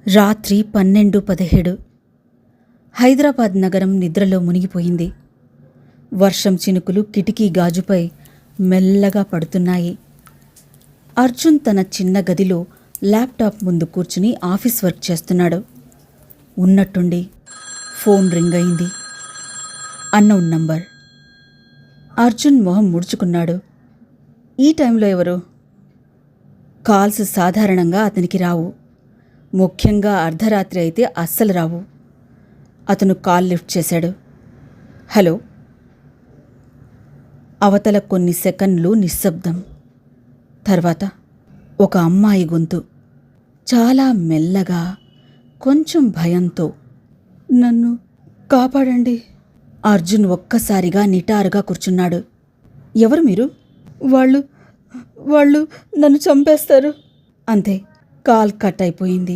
రాత్రి 12:17. హైదరాబాద్ నగరం నిద్రలో మునిగిపోయింది. వర్షం చినుకులు కిటికీ గాజుపై మెల్లగా పడుతున్నాయి. అర్జున్ తన చిన్న గదిలో ల్యాప్టాప్ ముందు కూర్చుని ఆఫీస్ వర్క్ చేస్తున్నాడు. ఉన్నట్టుండి ఫోన్ రింగ్ అయింది. Unknown number. అర్జున్ మొహం ముడుచుకున్నాడు. ఈ టైంలో ఎవరు? కాల్స్ సాధారణంగా అతనికి రావు. ముఖ్యంగా అర్ధరాత్రి అయితే అస్సలు రావు. అతను కాల్ లిఫ్ట్ చేశాడు. హలో. అవతల కొన్ని సెకన్లు నిశ్శబ్దం. తర్వాత ఒక అమ్మాయి గొంతు, చాలా మెల్లగా, కొంచెం భయంతో. నన్ను కాపాడండి. అర్జున్ ఒక్కసారిగా నిటారుగా కూర్చున్నాడు. ఎవరు మీరు? వాళ్ళు నన్ను చంపేస్తారు. అంతే. కాల్ కట్ అయిపోయింది.